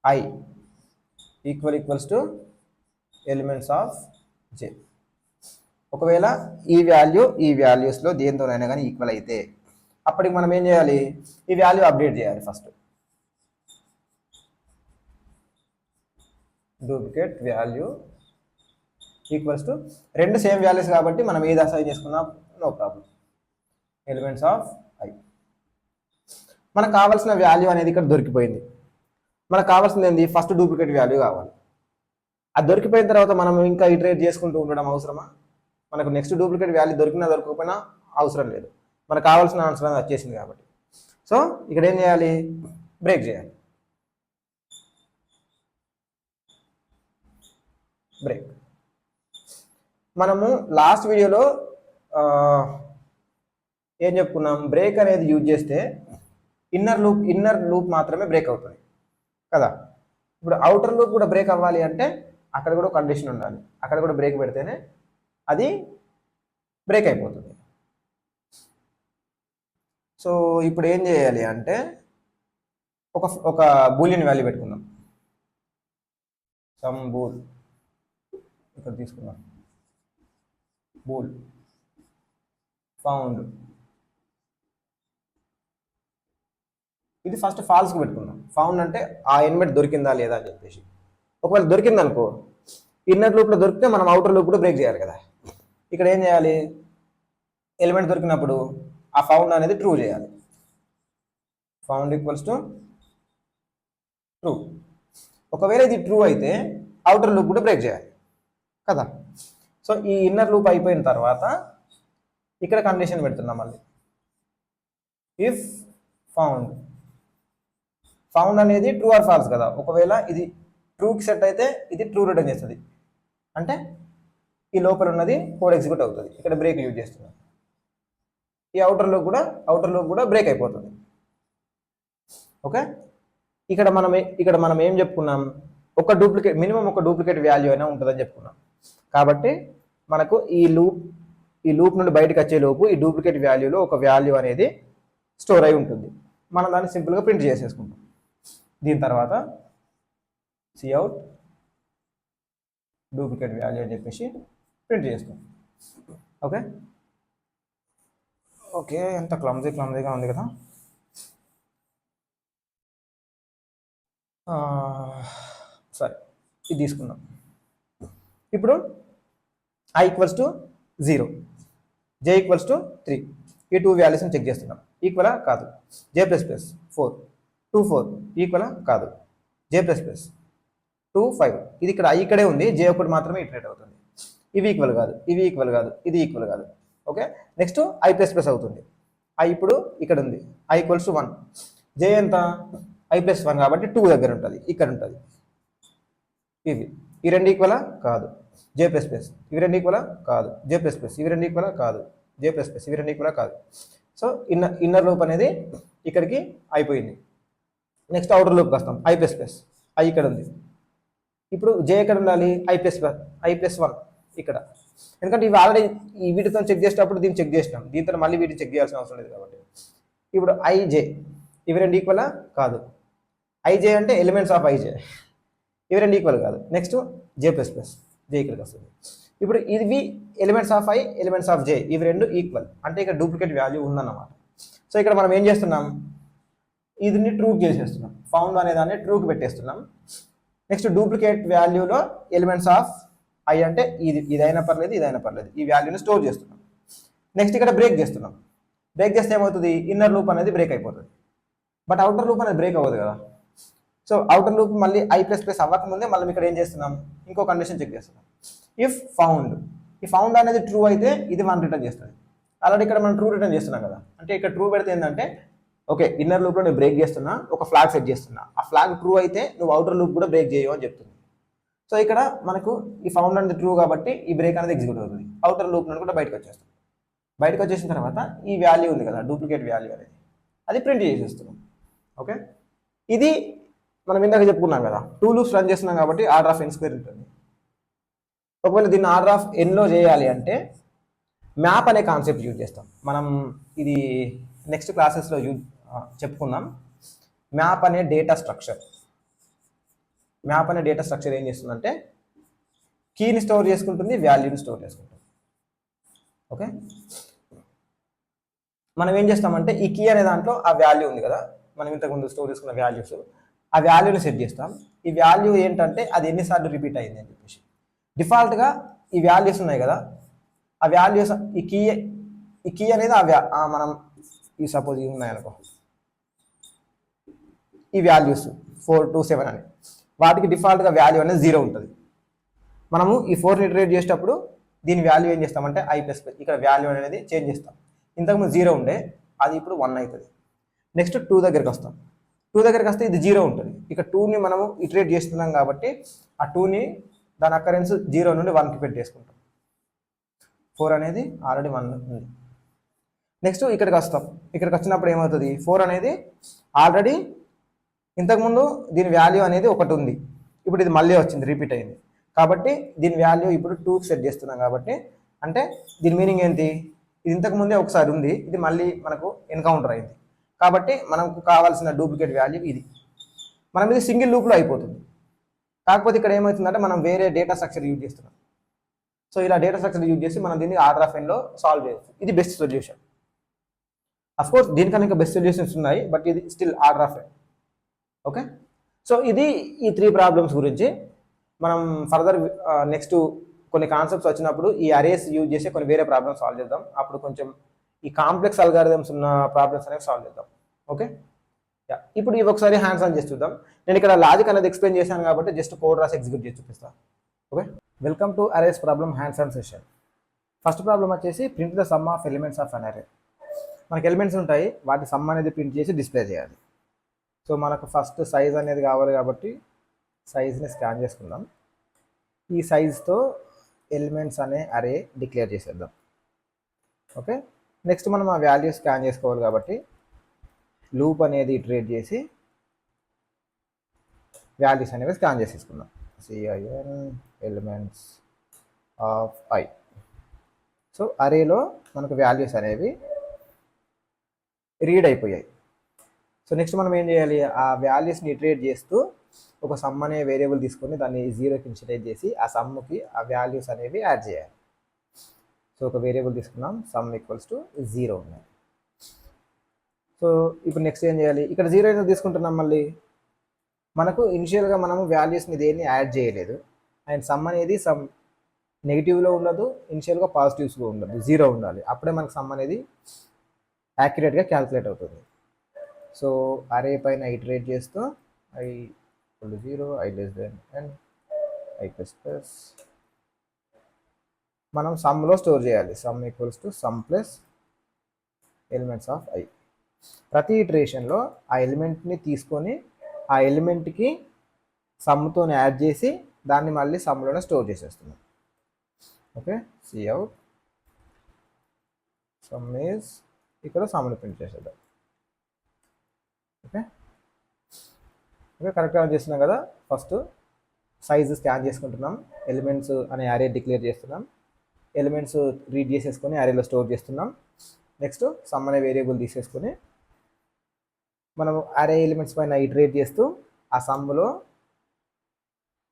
i equals to elements of j. ఒకవేళ ఈ వాల్యూస్లో దేనితోనైనా కానీ ఈక్వల్ అయితే అప్పటికి మనం ఏం చేయాలి? ఈ వాల్యూ అప్డేట్ చేయాలి. First duplicate value equals to, రెండు సేమ్ వాల్యూస్ కాబట్టి మనం ఏది అసైన్ చేసుకున్నా no problem, elements of I. మనకు కావాల్సిన వాల్యూ అనేది ఇక్కడ దొరికిపోయింది. మనకు కావాల్సింది ఏంది? ఫస్ట్ డూప్లికేట్ వాల్యూ కావాలి. అది దొరికిపోయిన తర్వాత మనం ఇంకా ఇటరేట్ చేసుకుంటూ ఉండడం అవసరమా? మనకు నెక్స్ట్ డూప్లికేట్ వాల్యూ దొరికినా దొరకకపోయినా అవసరం లేదు, మనకు కావాల్సిన ఆన్సర్ అనేది వచ్చేసింది కాబట్టి. సో ఇక్కడ ఏం చేయాలి? బ్రేక్ చేయాలి. బ్రేక్. మనము లాస్ట్ వీడియోలో ఏం చెప్పుకున్నాం? బ్రేక్ అనేది యూజ్ చేస్తే ఇన్నర్ లూప్ మాత్రమే బ్రేక్ అవుతుంది కదా. ఇప్పుడు అవుటర్ లూప్ కూడా బ్రేక్ అవ్వాలి అంటే అక్కడ కూడా కండిషన్ ఉండాలి, అక్కడ కూడా బ్రేక్ పెడితేనే అది బ్రేక్ అయిపోతుంది. సో ఇప్పుడు ఏం చేయాలి అంటే ఒక బూలియన్ వాల్యూ పెట్టుకుందాం. సమ్ బూల్ ఇక్కడ తీసుకుందాం, బూల్ ఫౌండ్. ఇది ఫస్ట్ ఫాల్స్కి పెట్టుకుందాం. ఫౌండ్ అంటే ఆ ఎలిమెంట్ దొరికిందా లేదా అని చెప్పేసి. ఒకవేళ దొరికిందనుకో, ఇన్నర్ లూప్లో దొరికితే మనం అవుటర్ లూప్ కూడా బ్రేక్ చేయాలి కదా. ఇక్కడ ఏం చేయాలి? ఎలిమెంట్ దొరికినప్పుడు ఆ ఫౌండ్ అనేది ట్రూ చేయాలి. Found equals to true. ఒకవేళ ఇది ట్రూ అయితే అవుటర్ లూప్ కూడా బ్రేక్ చేయాలి కదా. సో ఈ ఇన్నర్ లూప్ అయిపోయిన తర్వాత ఇక్కడ కండిషన్ పెడుతున్నాం మళ్ళీ, ఇఫ్ ఫౌండ్ అనేది ట్రూ ఆర్ ఫాల్స్ కదా. ఒకవేళ ఇది ట్రూకి సెట్ అయితే ఇది ట్రూ రిటర్న్ చేస్తుంది, అంటే ఈ లోపల ఉన్నది కోడ్ ఎగ్జిక్యూట్ అవుతుంది. ఇక్కడ బ్రేక్ యూజ్ చేస్తున్నాం. ఈ అవుటర్ లూప్ కూడా బ్రేక్ అయిపోతుంది. ఓకే, ఇక్కడ మనం ఏం చెప్పుకున్నాం? మినిమం ఒక డూప్లికేట్ వాల్యూ అయినా ఉంటుందని చెప్పుకున్నాం. కాబట్టి మనకు ఈ లూప్ నుండి బయటకు వచ్చే లోపు ఈ డూప్లికేట్ వాల్యూలో ఒక వాల్యూ అనేది స్టోర్ అయి ఉంటుంది. మనం దాన్ని సింపుల్గా ప్రింట్ చేసేసుకుంటాం. దీని తర్వాత సిఅవుట్ డూప్లికేట్ వాల్యూ అని చెప్పేసి ప్రింట్ చేస్తాం. ఓకే, ఎంత క్లమ్జీగా ఉంది కదా. సరే, ఇది తీసుకుందాం. ఇప్పుడు I equals to 0, J equals to 3, ఈ టూ వాల్యూస్ని చెక్ చేస్తున్నాం. ఈక్వలా కాదు. జే ప్లస్ ప్లస్ 4, 2 4 ఈక్వలా కాదు. జే ప్లస్ ప్లస్ 2 5, ఇది ఇక్కడ ఇక్కడే ఉంది, జే ఒకటి మాత్రమే ఇటరేట్ అవుతుంది. ఇవి ఈక్వల్ కాదు, ఇది ఈక్వల్ కాదు. Okay, next I plus plus అవుతుంది. ఐ ఇప్పుడు ఇక్కడ ఉంది, ఐ ఈక్వల్స్ టు 1. జే ఎంత? ఐ ప్లస్ 1 కాబట్టి 2 దగ్గర ఉంటుంది, ఇక్కడ ఉంటుంది. ఈ రెండు ఈక్వలా కాదు. జే ప్లస్ ప్లస్ ఇవి రెండు ఈక్వలా కాదు. జే ప్లస్ ప్లస్ ఇవి రెండు ఈక్వలా కాదు. జే ప్లస్ ప్లస్ ఇవి రెండు ఈక్వలా కాదు. సో ఇన్నర్ లూప్ అనేది ఇక్కడికి అయిపోయింది. నెక్స్ట్ అవుటర్ లూప్కి వస్తాం. ఐ ప్లస్ ప్లస్, ఐ ఇక్కడ ఉంది. ఇప్పుడు జే ఎక్కడ ఉండాలి? ఐ ప్లస్ 1 ఇక్కడ. ఎందుకంటే ఇవి ఆల్రెడీ ఈ వీటితో చెక్ చేసేటప్పుడు దీన్ని చెక్ చేసినాం, దీంతో మళ్ళీ వీటిని చెక్ చేయాల్సిన అవసరం లేదు కాబట్టి. ఇప్పుడు ఐజే ఇవి రెండు ఈక్వలా కాదు. ఐజే అంటే ఎలిమెంట్స్ ఆఫ్ ఐజే, ఇవి రెండు ఈక్వల్ కాదు. Next j plus plus, j ఇక్కడికి వస్తుంది. ఇప్పుడు ఇవి elements of i, elements of j, ఇవి రెండు ఈక్వల్ అంటే ఇక్కడ డూప్లికేట్ వాల్యూ ఉందన్నమాట. సో ఇక్కడ మనం ఏం చేస్తున్నాం, ఇదిని ట్రూకి చేసేస్తున్నాం, ఫౌండ్ అనే దాన్ని ట్రూకి పెట్టేస్తున్నాం. నెక్స్ట్ డూప్లికేట్ వాల్యూలో ఎలిమెంట్స్ ఆఫ్ ఐ అంటే ఇదైనా పర్లేదు, ఇదైనా పర్లేదు, ఈ వాల్యూని స్టోర్ చేస్తున్నాం. నెక్స్ట్ ఇక్కడ బ్రేక్ చేస్తున్నాం. బ్రేక్ చేస్తే ఏమవుతుంది, ఇన్నర్ లూప్ అనేది బ్రేక్ అయిపోతుంది. బట్ అవుటర్ లూప్ అనేది బ్రేక్ అవ్వదు కదా. సో అవుటర్ లూప్ మళ్ళీ ఐ ప్లస్ ప్లస్ అవ్వకముందే మళ్ళీ ఇక్కడ ఏం చేస్తున్నాం, ఇంకో కండిషన్ చెక్ చేస్తున్నాం. ఇఫ్ ఫౌండ్, ఈ ఫౌండ్ అనేది ట్రూ అయితే ఇది 1 రిటర్న్ చేస్తుంది. ఆల్రెడీ ఇక్కడ మనం ట్రూ రిటర్న్ చేస్తున్నాం కదా, అంటే ఇక్కడ ట్రూ పెడితే ఏంటంటే ఓకే ఇన్నర్ లూప్లో నేను బ్రేక్ చేస్తున్నా, ఒక ఫ్లాగ్ సెట్ చేస్తున్నా, ఆ ఫ్లాగ్ ట్రూ అయితే నువ్వు అవుటర్ లూప్ కూడా బ్రేక్ చేయవు అని చెప్తుంది. సో ఇక్కడ మనకు ఈ ఫౌండ్ అనేది ట్రూ కాబట్టి ఈ బ్రేక్ అనేది ఎగ్జిక్యూట్ అవుతుంది, అవుటర్ లూప్ నుండి కూడా బయటకు వచ్చేస్తుంది. బయటకు వచ్చేసిన తర్వాత ఈ వాల్యూ ఉంది కదా డూప్లికేట్ వాల్యూ అనేది, అది ప్రింట్ చేసేస్తున్నాం. ఓకే, ఇది మనం ఇందాక చెప్పుకున్నాం కదా, 2 లూప్స్ రన్ చేస్తున్నాం కాబట్టి ఆర్డర్ ఆఫ్ n స్క్వేర్ ఉంటుంది. ఒకవేళ దీన్ని ఆర్డర్ ఆఫ్ ఎన్లో చేయాలి అంటే మ్యాప్ అనే కాన్సెప్ట్ యూజ్ చేస్తాం మనం. ఇది నెక్స్ట్ క్లాసెస్లో చెప్పుకుందాం. మ్యాప్ అనే డేటా స్ట్రక్చర్, మ్యాప్ అనే డేటా స్ట్రక్చర్ ఏం చేస్తుందంటే కీని స్టోర్ చేసుకుంటుంది, వాల్యూని స్టోర్ చేసుకుంటుంది. ఓకే, మనం ఏం చేస్తామంటే ఈ కీ అనే దాంట్లో ఆ వాల్యూ ఉంది కదా, మనం ఇంతకుముందు స్టోర్ చేసుకున్న వాల్యూస్, ఆ వాల్యూని సెట్ చేస్తాం. ఈ వాల్యూ ఏంటంటే అది ఎన్నిసార్లు రిపీట్ అయింది అని చెప్పేసి. డిఫాల్ట్గా ఈ వాల్యూస్ ఉన్నాయి కదా, ఆ వాల్యూస్ ఈ కీ అనేది మనం ఈ సపోజ్ ఇవి ఉన్నాయనుకో, ఈ వాల్యూస్ 4 2 7 అని, వాటికి డిఫాల్ట్గా వాల్యూ అనేది 0 ఉంటుంది. మనము ఈ 4ని ఇటరేట్ చేసేటప్పుడు దీని వాల్యూ ఏం చేస్తామంటే ఐ ప్లస్ ప్లస్, ఇక్కడ వాల్యూ అనేది చేంజ్ చేస్తాం. ఇంతకుముందు 0 ఉండే, అది ఇప్పుడు 1 అవుతుంది. నెక్స్ట్ 2 దగ్గరికి వస్తాం, 2 దగ్గరికి వస్తే ఇది 0 ఉంటుంది. ఇక 2ని మనము ఇటరేట్ చేస్తున్నాం కాబట్టి ఆ 2ని దాని అకరెన్స్ 0 నుండి 1కి పెట్టేసుకుంటాం. 4 అనేది ఆల్రెడీ 1 ఉంది. నెక్స్ట్ ఇక్కడికి వస్తాం, ఇక్కడికి వచ్చినప్పుడు ఏమవుతుంది, 4 అనేది ఆల్రెడీ ఇంతకుముందు దీని వాల్యూ అనేది 1 ఉంది, ఇప్పుడు ఇది మళ్ళీ వచ్చింది, రిపీట్ అయింది కాబట్టి దీని వాల్యూ ఇప్పుడు 2కి సెట్ చేస్తున్నాం. కాబట్టి అంటే దీని మీనింగ్ ఏంటి, ఇది ఇంతకుముందే ఒకసారి ఉంది, ఇది మళ్ళీ మనకు ఎన్కౌంటర్ అయింది కాబట్టి మనకు కావాల్సిన డూప్లికేట్ వాల్యూ ఇది. మనం ఇది సింగిల్ లూప్లో అయిపోతుంది. కాకపోతే ఇక్కడ ఏమవుతుందంటే మనం వేరే డేటా స్ట్రక్చర్ యూజ్ చేస్తున్నాం. సో ఇలా డేటా స్ట్రక్చర్ యూజ్ చేసి మనం దీన్ని ఆర్డర్ ఆఫ్ ఎన్లో సాల్వ్ చేయొచ్చు. ఇది బెస్ట్ సొల్యూషన్. అఫ్కోర్స్ దీనికన్నా ఇంకా బెస్ట్ సొల్యూషన్స్ ఉన్నాయి, బట్ ఇది still order of n. Okay, so ఇది ఈ 3 ప్రాబ్లమ్స్ గురించి. మనం ఫర్దర్ నెక్స్ట్ కొన్ని కాన్సెప్ట్స్ వచ్చినప్పుడు ఈ అరేస్ యూజ్ చేసి కొన్ని వేరే ప్రాబ్లమ్స్ సాల్వ్ చేద్దాం. అప్పుడు కొంచెం ఈ కాంప్లెక్స్ అల్గారిథమ్స్ ఉన్న ప్రాబ్లమ్స్ అనేవి సాల్వ్ చేద్దాం. ఓకే, ఇప్పుడు ఇవి ఒకసారి హ్యాండ్స్ ఆన్ చేసి చూద్దాం. నేను ఇక్కడ లాజిక్ అనేది ఎక్స్ప్లెయిన్ చేశాను కాబట్టి జస్ట్ కోడ్ రాసి ఎగ్జిక్యూట్ చేసి చూపిస్తాను. Okay, welcome to arrays problem hands on session. First problem వచ్చేసి print the sum of elements of an array. మనకి ఎలిమెంట్స్ ఉంటాయి, వాటి సమ్ అనేది ప్రింట్ చేసి డిస్ప్లే చేయాలి. సో మనకు ఫస్ట్ సైజ్ అనేది కావాలి కాబట్టి సైజ్ని స్కాన్ చేసుకుందాం. ఈ సైజ్తో ఎలిమెంట్స్ అనే అరే డిక్లేర్ చేసేద్దాం. ఓకే, నెక్స్ట్ మనం ఆ వాల్యూ స్కాన్ చేసుకోవాలి కాబట్టి లూప్ అనేది ఇటరేట్ చేసి వాల్యూస్ అనేవి స్కాన్ చేసేసుకుందాం. C I N elements of i. So అరేలో మనకు వాల్యూస్ అనేవి రీడ్ అయిపోయాయి. సో నెక్స్ట్ మనం ఏం చేయాలి, ఆ వాల్యూస్ని ఇటరేట్ చేస్తూ ఒక సమ్ అనే వేరియబుల్ తీసుకొని దాన్ని 0కి ఇనిషియలైజ్ చేసి ఆ సమ్కి ఆ వాల్యూస్ అనేవి యాడ్ చేయాలి. సో ఒక వేరియబుల్ తీసుకున్నాం, సమ్ ఈక్వల్స్ టు 0 ఉన్నాయి. సో ఇప్పుడు నెక్స్ట్ ఏం చేయాలి, ఇక్కడ 0 అయితే తీసుకుంటున్నాం. మళ్ళీ మనకు ఇనిషియల్గా మనము వాల్యూస్ని దేన్ని యాడ్ చేయలేదు, అండ్ సమ్ అనేది సమ్ నెగిటివ్లో ఉండదు, ఇనిషియల్గా పాజిటివ్స్లో ఉండదు, 0 ఉండాలి. అప్పుడే మనకు సమ్ అనేది యాక్యురేట్గా క్యాల్కులేట్ అవుతుంది. సో అరే పైన ఇటరేట్ చేస్తూ I equal to 0, I less than n, I plus plus మనం సమ్లో స్టోర్ చేయాలి. Some equals to some plus elements of I. ప్రతి ఇటరేషన్లో ఆ ఎలిమెంట్ని తీసుకొని ఆ ఎలిమెంట్కి సమ్తో యాడ్ చేసి దాన్ని మళ్ళీ సమ్లోనే స్టోర్ చేసేస్తున్నాం. ఓకే, సిఅవుట్ సమ్ ఈజ్ ఇక్కడ సమ్ని ప్రింట్ చేసేద్దాం. ఓకే ఓకే కరెక్ట్గా చేస్తున్నాం కదా. ఫస్ట్ సైజ్ స్కాన్ చేసుకుంటున్నాం, ఎలిమెంట్స్ అనే అరే డిక్లేర్ చేస్తున్నాం, ఎలిమెంట్స్ రీడ్ చేసేసుకొని అరేలో స్టోర్ చేస్తున్నాం. నెక్స్ట్ సమ్ అనే వేరియబుల్ తీసేసుకొని మనం అరే ఎలిమెంట్స్ పైన ఇటరేట్ చేస్తూ ఆ సమ్లో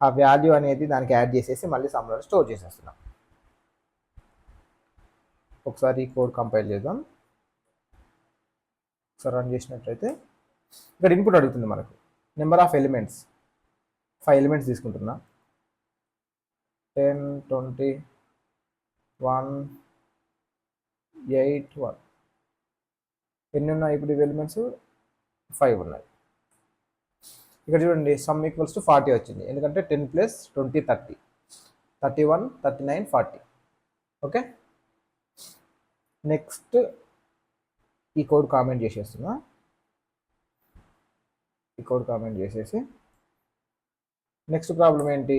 ఆ వాల్యూ అనేది దానికి యాడ్ చేసేసి మళ్ళీ సమ్లో స్టోర్ చేసేస్తున్నాం. ఒకసారి ఈ కోడ్ కంపైల్ చేద్దాం. ఒకసారి రన్ చేసినట్లయితే ఇక్కడ ఇన్పుట్ అడుగుతుంది మనకు నెంబర్ ఆఫ్ ఎలిమెంట్స్. 5 ఎలిమెంట్స్ తీసుకుంటున్నా. 10, 20, 1, 8, 1. ఎన్ని ఉన్నాయి ఇప్పుడు ఇవి ఎలిమెంట్స్? 5 ఉన్నాయి. ఇక్కడ చూడండి సమ్ ఈక్వల్స్ టు 40 వచ్చింది, ఎందుకంటే 10 + 20 30, 31, 39, 40. ఓకే, నెక్స్ట్ ఈ కోడ్ కామెంట్ చేసేస్తున్నా. ఈ కోడ్ కామెంట్ చేసేసి నెక్స్ట్ ప్రాబ్లం ఏంటి?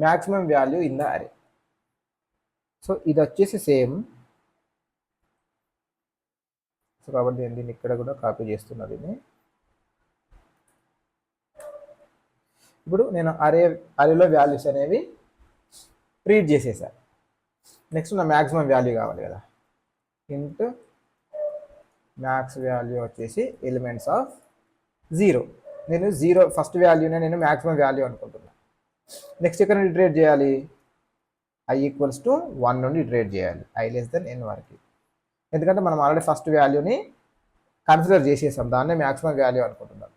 మ్యాక్సిమం వాల్యూ ఇన్ ద అరే. సో ఇది వచ్చేసి సేమ్. సో కాబట్టి నేను దీన్ని ఇక్కడ కూడా కాపీ చేస్తున్నా దీన్ని. ఇప్పుడు నేను అరేలో వాల్యూస్ అనేవి ప్రీడ్ చేసేసాను. నెక్స్ట్ నా మ్యాక్సిమం వాల్యూ కావాలి కదా. ఇంట్ మ్యాక్స్ వాల్యూ వచ్చేసి ఎలిమెంట్స్ ఆఫ్ 0. నేను 0 ఫస్ట్ వాల్యూనే నేను మ్యాక్సిమం వాల్యూ అనుకుంటున్నాను. నెక్స్ట్ ఇక్కడ ఇటరేట్ చేయాలి. i = 1 నుండి ఇటరేట్ చేయాలి i n వరకు. ఎందుకంటే మనం ఆల్రెడీ ఫస్ట్ వాల్యూని కన్సిడర్ చేసేసాం, దాన్నే మ్యాక్సిమం వాల్యూ అనుకుంటున్నాం.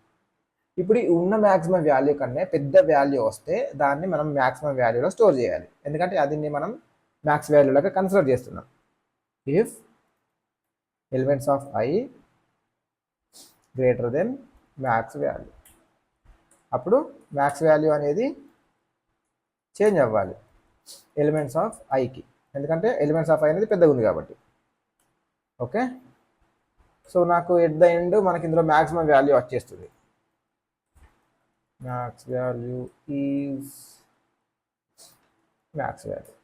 ఇప్పుడు ఈ ఉన్న మ్యాక్సిమం వాల్యూ కన్నా పెద్ద వాల్యూ వస్తే దాన్ని మనం మ్యాక్సిమం వాల్యూలో స్టోర్ చేయాలి, ఎందుకంటే అదిని మనం మ్యాక్స్ వాల్యూలాగా కన్సిడర్ చేస్తున్నాం. If elements of i greater than max value, అప్పుడు మ్యాక్స్ వాల్యూ అనేది చేంజ్ అవ్వాలి ఎలిమెంట్స్ ఆఫ్ iకి, ఎందుకంటే ఎలిమెంట్స్ ఆఫ్ i అనేది పెద్దగా ఉంది కాబట్టి. ఓకే, సో నాకు ఎట్ ద ఎండ్ మనకి ఇందులో మ్యాక్సిమం వాల్యూ వచ్చేస్తుంది. max value is max value.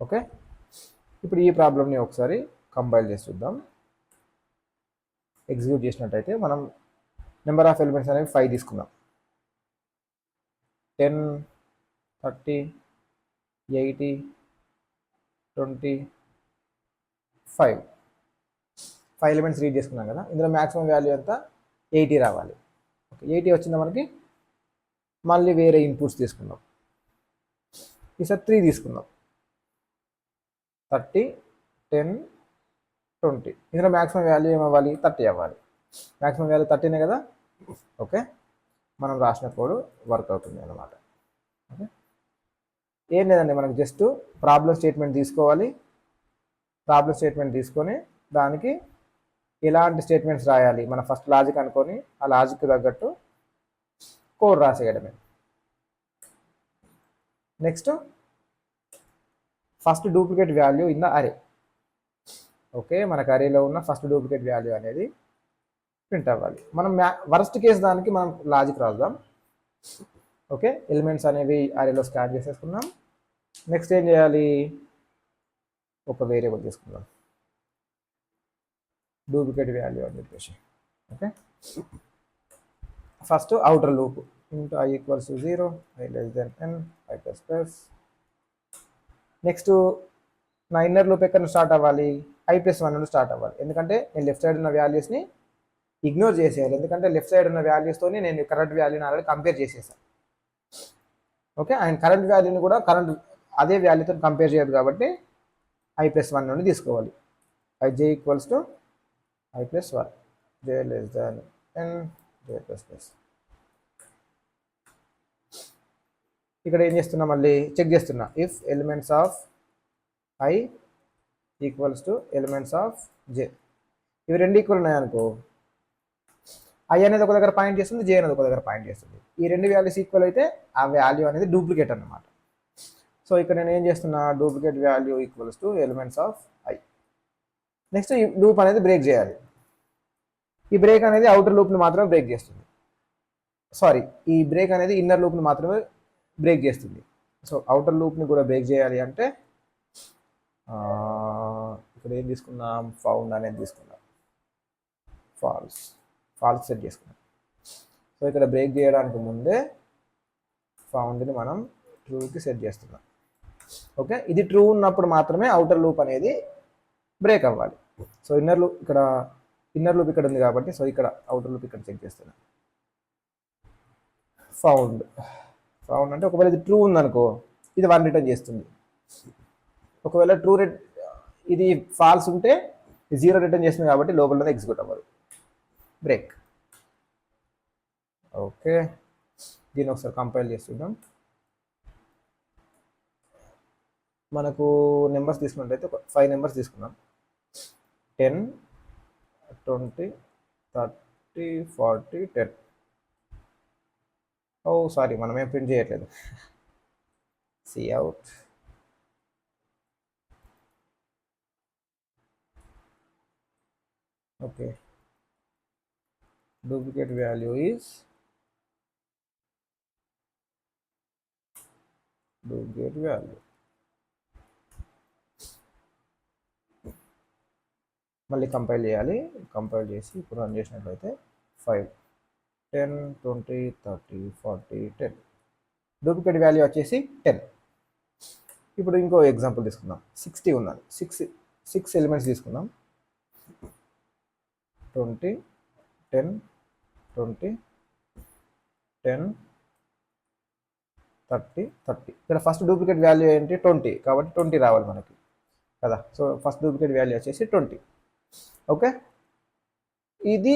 Okay, ఇప్పుడు ఈ ప్రాబ్లమ్ని ఒకసారి కంపైల్ చేసి చూద్దాం. ఎగ్జిక్యూట్ చేసినట్టయితే మనం నెంబర్ ఆఫ్ ఎలిమెంట్స్ అనేవి 5 తీసుకుందాం. 10, 30, 80, 20, 5 ఎలిమెంట్స్ రీడ్ చేసుకున్నాం కదా. ఇందులో మ్యాక్సిమం వాల్యూ ఎంత? 80 రావాలి. ఓకే, 80 వచ్చిందా మనకి. మళ్ళీ వేరే ఇన్పుట్స్ తీసుకుందాం. ఈసారి 3 తీసుకుందాం. 30, 10, 20. ఇందులో మ్యాక్సిమం వాల్యూ ఏమవ్వాలి? 30 అవ్వాలి. మ్యాక్సిమం వాల్యూ 30నే కదా. ఓకే, మనం రాసిన కోడ్ వర్క్ అవుతుంది అన్నమాట. ఓకే, ఏం లేదండి, మనకు జస్ట్ ప్రాబ్లం స్టేట్మెంట్ తీసుకోవాలి. ప్రాబ్లం స్టేట్మెంట్ తీసుకొని దానికి ఎలాంటి స్టేట్మెంట్స్ రాయాలి మన ఫస్ట్ లాజిక్ అనుకొని ఆ లాజిక్కి తగ్గట్టు కోడ్ రాసేయడమే. Next first duplicate value in the array. Okay, మనకు అరేలో ఉన్న ఫస్ట్ డూప్లికేట్ వాల్యూ అనేది ప్రింట్ అవ్వాలి. మనం వరస్ట్ కేసు దానికి మనం లాజిక్ రాద్దాం. ఓకే, ఎలిమెంట్స్ అనేవి అరేలో స్కాన్ చేసేసుకున్నాం. నెక్స్ట్ ఏం చేయాలి? ఒక వేరియబుల్ తీసుకుందాం, డూప్లికేట్ వాల్యూ అని చెప్పేసి. Okay, first outer loop into i = 0, i n, i++. Next నా ఇన్నర్ లూప్ ఎక్కడ స్టార్ట్ అవ్వాలి? i+1 నుండి స్టార్ట్ అవ్వాలి, ఎందుకంటే నేను లెఫ్ట్ సైడ్ ఉన్న వాల్యూస్ని ఇగ్నోర్ చేసేయాలి. ఎందుకంటే లెఫ్ట్ సైడ్ ఉన్న వాల్యూస్తోని నేను కరెంట్ వాల్యూని ఆల్రెడీ కంపేర్ చేసేసాను. ఓకే, అండ్ కరెంట్ వాల్యూని కూడా అదే వాల్యూతో కంపేర్ చేయదు కాబట్టి i+1 నుండి తీసుకోవాలి. j = i+1, j n, j++. ఇక్కడ ఏం చేస్తున్నా? మళ్ళీ చెక్ చేస్తున్నా. If elements of i = elements of j, ఇవి రెండు ఈక్వల్ ఉన్నాయనుకో, i అనేది ఒక దగ్గర పాయింట్ చేస్తుంది, j అనేది ఒక దగ్గర పాయింట్ చేస్తుంది. ఈ రెండు వాల్యూస్ ఈక్వల్ అయితే ఆ వాల్యూ అనేది డూప్లికేట్ అన్నమాట. సో ఇక్కడ నేను ఏం చేస్తున్నా? Duplicate value = elements of i. Next ఈ లూప్ అనేది బ్రేక్ చేయాలి. ఈ బ్రేక్ అనేది అవుటర్ లూప్ని మాత్రమే బ్రేక్ చేస్తుంది. సారీ, ఈ బ్రేక్ అనేది ఇన్నర్ లూప్ని మాత్రమే బ్రేక్ చేస్తుంది. సో అవుటర్ లూప్ని కూడా బ్రేక్ చేయాలి అంటే ఇక్కడ ఏం తీసుకున్నాం? ఫౌండ్ అనేది తీసుకున్నాం. ఫాల్స్ సెట్ చేసుకున్నాం. సో ఇక్కడ బ్రేక్ చేయడానికి ముందే ఫౌండ్ని మనం ట్రూకి సెట్ చేస్తున్నాం. ఓకే, ఇది ట్రూ ఉన్నప్పుడు మాత్రమే అవుటర్ లూప్ అనేది బ్రేక్ అవ్వాలి. సో ఇన్నర్ లూప్ ఇక్కడ ఉంది కాబట్టి సో ఇక్కడ అవుటర్ లూప్ ఇక్కడ చెక్ చేస్తున్నాం. ఫౌండ్ అంటే ఒకవేళ ఇది ట్రూ ఉందనుకో ఇది 1 రిటర్న్ చేస్తుంది. ఒకవేళ ఇది ఫాల్స్ ఉంటే 0 రిటర్న్ చేస్తుంది కాబట్టి లోపల ఎగ్జిక్యూట్ అవ్వదు, బ్రేక్. ఓకే, దీన్ని ఒకసారి కంపైల్ చేస్తుందాం. మనకు నెంబర్స్ తీసుకున్నట్టయితే 5 నెంబర్స్ తీసుకున్నాం. 10, 20, 30, 40, 10. ఓ సారీ, మనం ఏం ప్రింట్ చేయట్లేదు. Cout. Okay, duplicate value is duplicate value. మళ్ళీ కంపైల్ చేయాలి. కంపైల్ చేసి ఇప్పుడు రన్ చేసినట్లయితే 5, 10, 20, 30, 40, 10. డూప్లికేట్ వాల్యూ వచ్చేసి 10. ఇప్పుడు ఇంకో ఎగ్జాంపుల్ తీసుకుందాం. 60 ఉన్నది. 6 ఎలిమెంట్స్ తీసుకుందాం. 20, 10, 20, 10, 30, 30. ఇక్కడ ఫస్ట్ డూప్లికేట్ వాల్యూ ఏంటి? 20. కాబట్టి 20 రావాలి మనకి కదా. సో ఫస్ట్ డూప్లికేట్ వాల్యూ వచ్చేసి 20. ఓకే, ఇది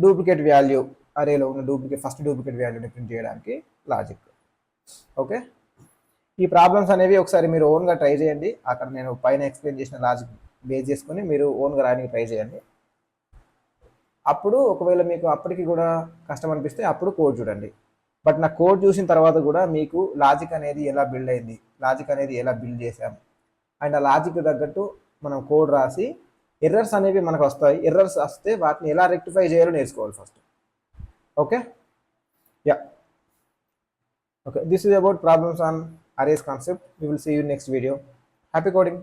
డూప్లికేట్ వాల్యూ, అరేలో ఉన్న ఫస్ట్ డూప్లికేట్ వాల్యూని ప్రింట్ చేయడానికి లాజిక్. ఓకే, ఈ ప్రాబ్లమ్స్ అనేవి ఒకసారి మీరు ఓన్గా ట్రై చేయండి. అక్కడ నేను పైన ఎక్స్ప్లెయిన్ చేసిన లాజిక్ బేస్ చేసుకొని మీరు ఓన్గా రాయడానికి ట్రై చేయండి. అప్పుడు ఒకవేళ మీకు అప్పటికి కూడా కష్టం అనిపిస్తే అప్పుడు కోడ్ చూడండి. బట్ నా కోడ్ చూసిన తర్వాత కూడా మీకు లాజిక్ అనేది ఎలా బిల్డ్ అయింది, లాజిక్ అనేది ఎలా బిల్డ్ చేసాం, అండ్ ఆ లాజిక్ తగ్గట్టు మనం కోడ్ రాసి ఎర్రర్స్ అనేవి మనకు వస్తాయి. ఎర్రర్స్ వస్తే వాటిని ఎలా రెక్టిఫై చేయాలో నేర్చుకోవాలి first. Okay, yeah. Okay, this is about problems on arrays concept. We will see you next video. Happy coding.